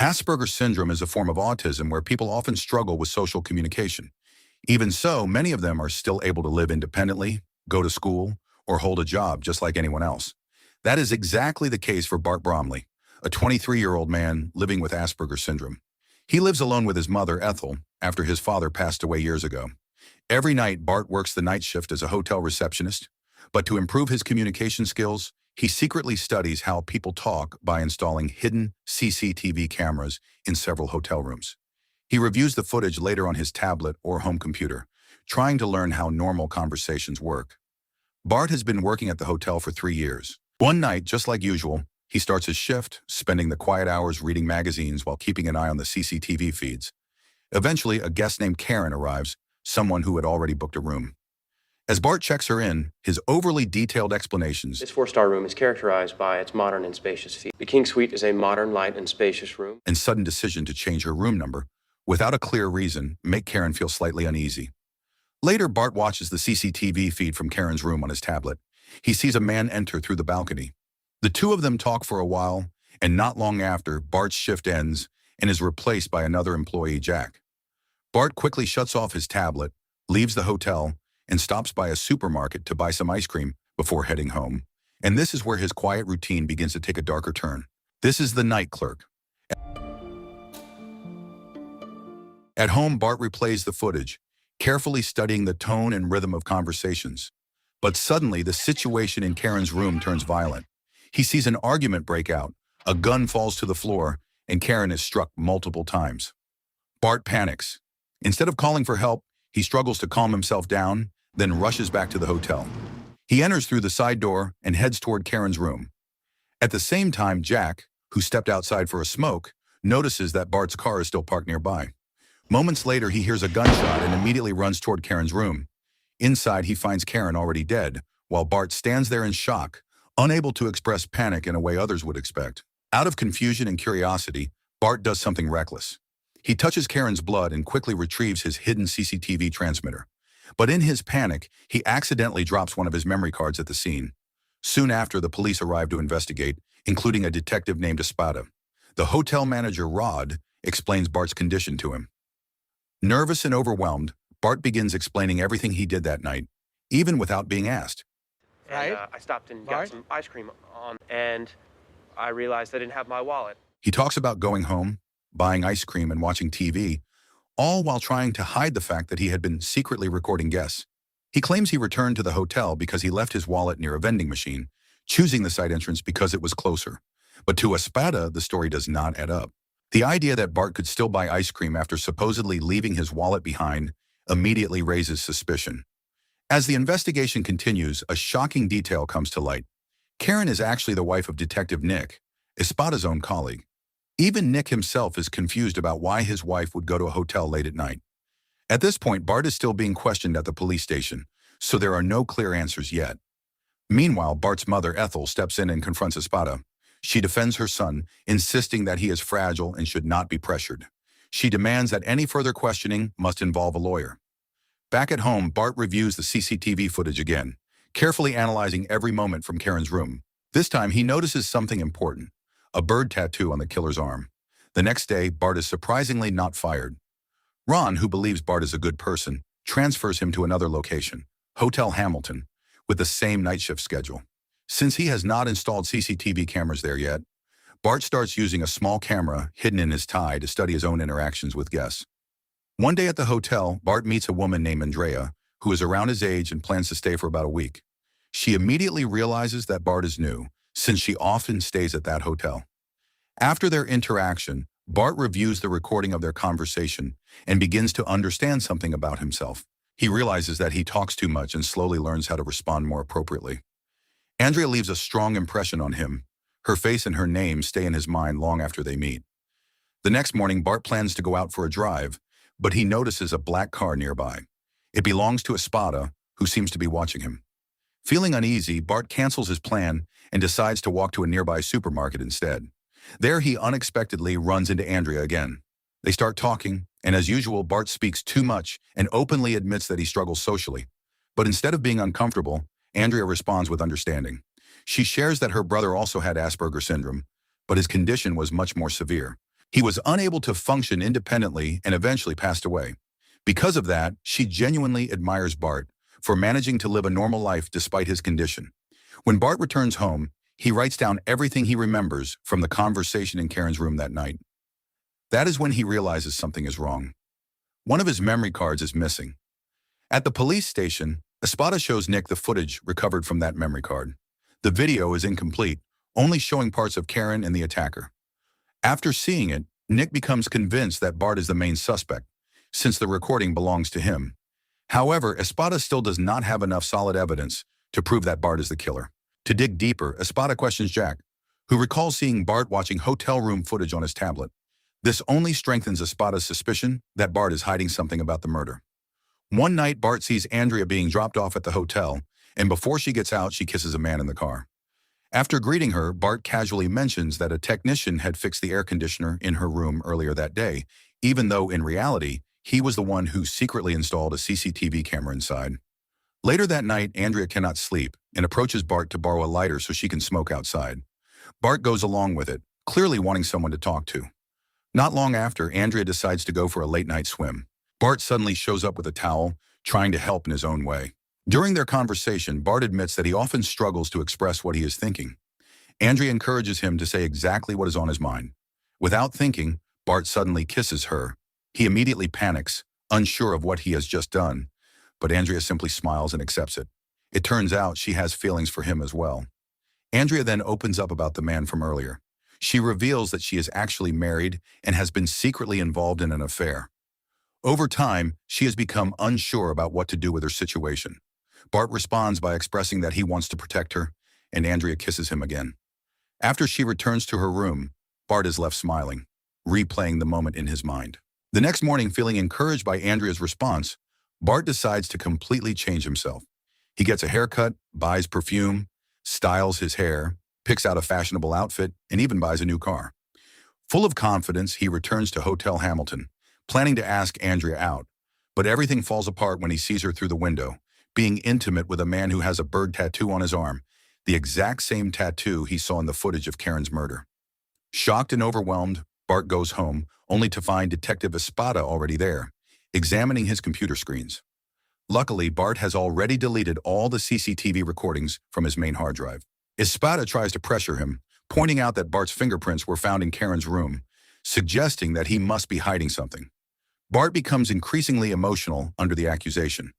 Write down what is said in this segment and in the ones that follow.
Asperger's syndrome is a form of autism where people often struggle with social communication. Even so, many of them are still able to live independently, go to school, or hold a job just like anyone else. That is exactly the case for Bart Bromley, a 23-year-old man living with Asperger's syndrome. He lives alone with his mother, Ethel, after his father passed away years ago. Every night, Bart works the night shift as a hotel receptionist, but to improve his communication skills, he secretly studies how people talk by installing hidden CCTV cameras in several hotel rooms. He reviews the footage later on his tablet or home computer, trying to learn how normal conversations work. Bart has been working at the hotel for 3 years. One night, just like usual, he starts his shift, spending the quiet hours reading magazines while keeping an eye on the CCTV feeds. Eventually, a guest named Karen arrives, someone who had already booked a room. As Bart checks her in, his overly detailed explanations This four-star room is characterized by its modern and spacious features. The King Suite is a modern, light, and spacious room. and sudden decision to change her room number, without a clear reason, make Karen feel slightly uneasy. Later, Bart watches the CCTV feed from Karen's room on his tablet. He sees a man enter through the balcony. The two of them talk for a while, and not long after, Bart's shift ends and is replaced by another employee, Jack. Bart quickly shuts off his tablet, leaves the hotel, and stops by a supermarket to buy some ice cream before heading home. And this is where his quiet routine begins to take a darker turn. This is the night clerk. At home, Bart replays the footage, carefully studying the tone and rhythm of conversations. But suddenly, the situation in Karen's room turns violent. He sees an argument break out, a gun falls to the floor, and Karen is struck multiple times. Bart panics. Instead of calling for help, he struggles to calm himself down, then rushes back to the hotel. He enters through the side door and heads toward Karen's room. At the same time, Jack, who stepped outside for a smoke, notices that Bart's car is still parked nearby. Moments later, he hears a gunshot and immediately runs toward Karen's room. Inside, he finds Karen already dead, while Bart stands there in shock, unable to express panic in a way others would expect. Out of confusion and curiosity, Bart does something reckless. He touches Karen's blood and quickly retrieves his hidden CCTV transmitter. But in his panic, he accidentally drops one of his memory cards at the scene. Soon after, the police arrive to investigate, including a detective named Espada. The hotel manager, Rod, explains Bart's condition to him. Nervous and overwhelmed, Bart begins explaining everything he did that night, even without being asked. And, I stopped and got some ice cream and I realized I didn't have my wallet. He talks about going home, buying ice cream, and watching TV, all while trying to hide the fact that he had been secretly recording guests. He claims he returned to the hotel because he left his wallet near a vending machine, choosing the side entrance because it was closer. But to Espada, the story does not add up. The idea that Bart could still buy ice cream after supposedly leaving his wallet behind immediately raises suspicion. As the investigation continues, a shocking detail comes to light. Karen is actually the wife of Detective Nick, Espada's own colleague. Even Nick himself is confused about why his wife would go to a hotel late at night. At this point, Bart is still being questioned at the police station, so there are no clear answers yet. Meanwhile, Bart's mother, Ethel, steps in and confronts Espada. She defends her son, insisting that he is fragile and should not be pressured. She demands that any further questioning must involve a lawyer. Back at home, Bart reviews the CCTV footage again, carefully analyzing every moment from Karen's room. This time, he notices something important: a bird tattoo on the killer's arm. The next day, Bart is surprisingly not fired. Ron, who believes Bart is a good person, transfers him to another location, Hotel Hamilton, with the same night shift schedule. Since he has not installed CCTV cameras there yet, Bart starts using a small camera hidden in his tie to study his own interactions with guests. One day at the hotel, Bart meets a woman named Andrea, who is around his age and plans to stay for about a week. She immediately realizes that Bart is new, since she often stays at that hotel. After their interaction, Bart reviews the recording of their conversation and begins to understand something about himself. He realizes that he talks too much and slowly learns how to respond more appropriately. Andrea leaves a strong impression on him. Her face and her name stay in his mind long after they meet. The next morning, Bart plans to go out for a drive, but he notices a black car nearby. It belongs to Espada, who seems to be watching him. Feeling uneasy, Bart cancels his plan and decides to walk to a nearby supermarket instead. There, he unexpectedly runs into Andrea again. They start talking, and as usual, Bart speaks too much and openly admits that he struggles socially. But instead of being uncomfortable, Andrea responds with understanding. She shares that her brother also had Asperger's syndrome, but his condition was much more severe. He was unable to function independently and eventually passed away. Because of that, she genuinely admires Bart for managing to live a normal life despite his condition. When Bart returns home, he writes down everything he remembers from the conversation in Karen's room that night. That is when he realizes something is wrong. One of his memory cards is missing. At the police station, Espada shows Nick the footage recovered from that memory card. The video is incomplete, only showing parts of Karen and the attacker. After seeing it, Nick becomes convinced that Bart is the main suspect, since the recording belongs to him. However, Espada still does not have enough solid evidence to prove that Bart is the killer. To dig deeper, Espada questions Jack, who recalls seeing Bart watching hotel room footage on his tablet. This only strengthens Espada's suspicion that Bart is hiding something about the murder. One night, Bart sees Andrea being dropped off at the hotel, and before she gets out, she kisses a man in the car. After greeting her, Bart casually mentions that a technician had fixed the air conditioner in her room earlier that day, even though in reality, he was the one who secretly installed a CCTV camera inside. Later that night, Andrea cannot sleep and approaches Bart to borrow a lighter so she can smoke outside. Bart goes along with it, clearly wanting someone to talk to. Not long after, Andrea decides to go for a late-night swim. Bart suddenly shows up with a towel, trying to help in his own way. During their conversation, Bart admits that he often struggles to express what he is thinking. Andrea encourages him to say exactly what is on his mind. Without thinking, Bart suddenly kisses her. He immediately panics, unsure of what he has just done, but Andrea simply smiles and accepts it. It turns out she has feelings for him as well. Andrea then opens up about the man from earlier. She reveals that she is actually married and has been secretly involved in an affair. Over time, she has become unsure about what to do with her situation. Bart responds by expressing that he wants to protect her, and Andrea kisses him again. After she returns to her room, Bart is left smiling, replaying the moment in his mind. The next morning, feeling encouraged by Andrea's response, Bart decides to completely change himself. He gets a haircut, buys perfume, styles his hair, picks out a fashionable outfit, and even buys a new car. Full of confidence, he returns to Hotel Hamilton, planning to ask Andrea out, but everything falls apart when he sees her through the window, being intimate with a man who has a bird tattoo on his arm, the exact same tattoo he saw in the footage of Karen's murder. Shocked and overwhelmed, Bart goes home, only to find Detective Espada already there, examining his computer screens. Luckily, Bart has already deleted all the CCTV recordings from his main hard drive. Espada tries to pressure him, pointing out that Bart's fingerprints were found in Karen's room, suggesting that he must be hiding something. Bart becomes increasingly emotional under the accusation.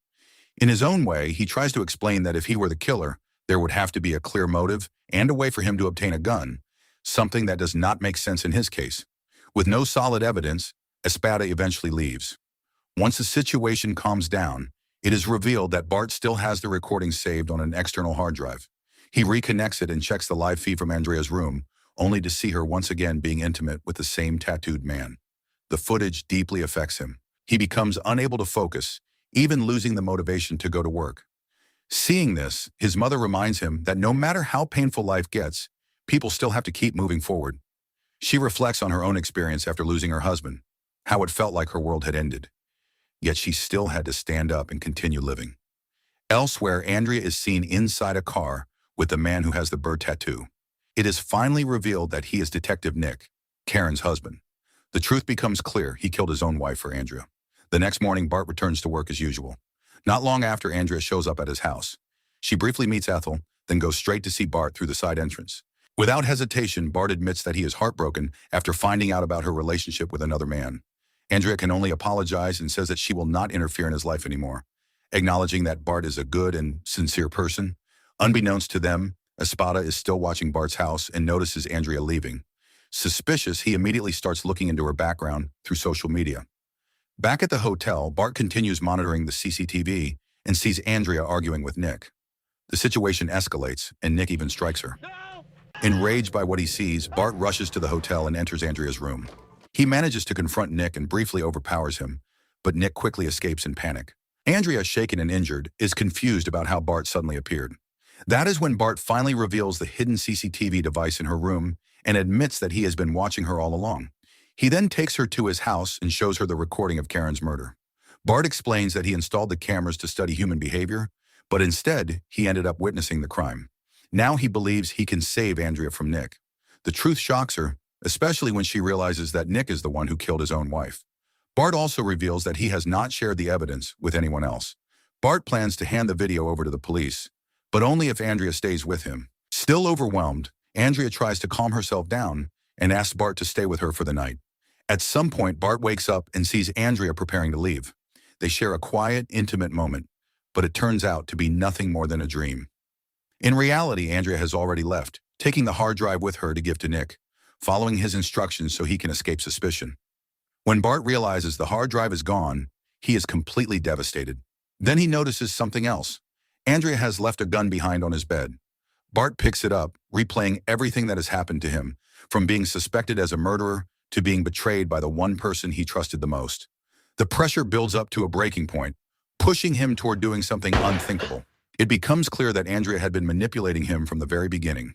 In his own way, he tries to explain that if he were the killer, there would have to be a clear motive and a way for him to obtain a gun, something that does not make sense in his case. With no solid evidence, Espada eventually leaves. Once the situation calms down, it is revealed that Bart still has the recording saved on an external hard drive. He reconnects it and checks the live feed from Andrea's room, only to see her once again being intimate with the same tattooed man. The footage deeply affects him. He becomes unable to focus, even losing the motivation to go to work. Seeing this, his mother reminds him that no matter how painful life gets, people still have to keep moving forward. She reflects on her own experience after losing her husband, how it felt like her world had ended. Yet she still had to stand up and continue living. Elsewhere, Andrea is seen inside a car with the man who has the bird tattoo. It is finally revealed that he is Detective Nick, Karen's husband. The truth becomes clear: he killed his own wife for Andrea. The next morning, Bart returns to work as usual. Not long after, Andrea shows up at his house. She briefly meets Ethel, then goes straight to see Bart through the side entrance. Without hesitation, Bart admits that he is heartbroken after finding out about her relationship with another man. Andrea can only apologize and says that she will not interfere in his life anymore, acknowledging that Bart is a good and sincere person. Unbeknownst to them, Espada is still watching Bart's house and notices Andrea leaving. Suspicious, he immediately starts looking into her background through social media. Back at the hotel, Bart continues monitoring the CCTV and sees Andrea arguing with Nick. The situation escalates, and Nick even strikes her. Enraged by what he sees, Bart rushes to the hotel and enters Andrea's room. He manages to confront Nick and briefly overpowers him, but Nick quickly escapes in panic. Andrea, shaken and injured, is confused about how Bart suddenly appeared. That is when Bart finally reveals the hidden CCTV device in her room and admits that he has been watching her all along. He then takes her to his house and shows her the recording of Karen's murder. Bart explains that he installed the cameras to study human behavior, but instead, he ended up witnessing the crime. Now he believes he can save Andrea from Nick. The truth shocks her, especially when she realizes that Nick is the one who killed his own wife. Bart also reveals that he has not shared the evidence with anyone else. Bart plans to hand the video over to the police, but only if Andrea stays with him. Still overwhelmed, Andrea tries to calm herself down and asks Bart to stay with her for the night. At some point, Bart wakes up and sees Andrea preparing to leave. They share a quiet, intimate moment, but it turns out to be nothing more than a dream. In reality, Andrea has already left, taking the hard drive with her to give to Nick, following his instructions so he can escape suspicion. When Bart realizes the hard drive is gone, he is completely devastated. Then he notices something else. Andrea has left a gun behind on his bed. Bart picks it up, replaying everything that has happened to him, from being suspected as a murderer to being betrayed by the one person he trusted the most. The pressure builds up to a breaking point, pushing him toward doing something unthinkable. It becomes clear that Andrea had been manipulating him from the very beginning.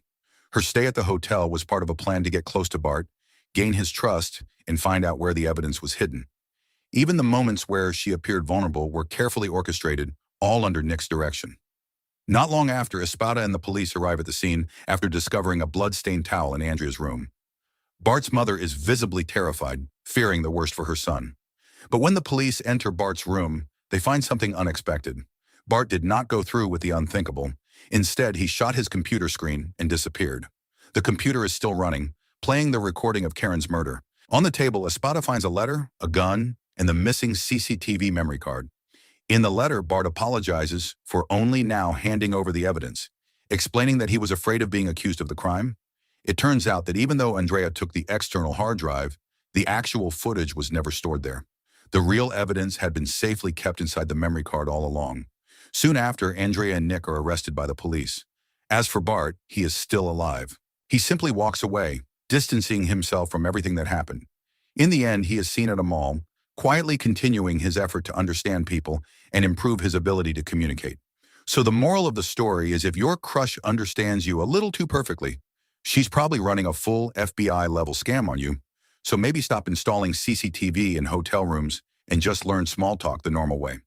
Her stay at the hotel was part of a plan to get close to Bart, gain his trust, and find out where the evidence was hidden. Even the moments where she appeared vulnerable were carefully orchestrated, all under Nick's direction. Not long after, Espada and the police arrive at the scene after discovering a blood-stained towel in Andrea's room. Bart's mother is visibly terrified, fearing the worst for her son. But when the police enter Bart's room, they find something unexpected. Bart did not go through with the unthinkable. Instead, he shot his computer screen and disappeared. The computer is still running, playing the recording of Karen's murder. On the table, Espada finds a letter, a gun, and the missing CCTV memory card. In the letter, Bart apologizes for only now handing over the evidence, explaining that he was afraid of being accused of the crime. It turns out that even though Andrea took the external hard drive, the actual footage was never stored there. The real evidence had been safely kept inside the memory card all along. Soon after, Andrea and Nick are arrested by the police. As for Bart, he is still alive. He simply walks away, distancing himself from everything that happened. In the end, he is seen at a mall, quietly continuing his effort to understand people and improve his ability to communicate. So the moral of the story is, if your crush understands you a little too perfectly, she's probably running a full FBI-level scam on you. So maybe stop installing CCTV in hotel rooms and just learn small talk the normal way.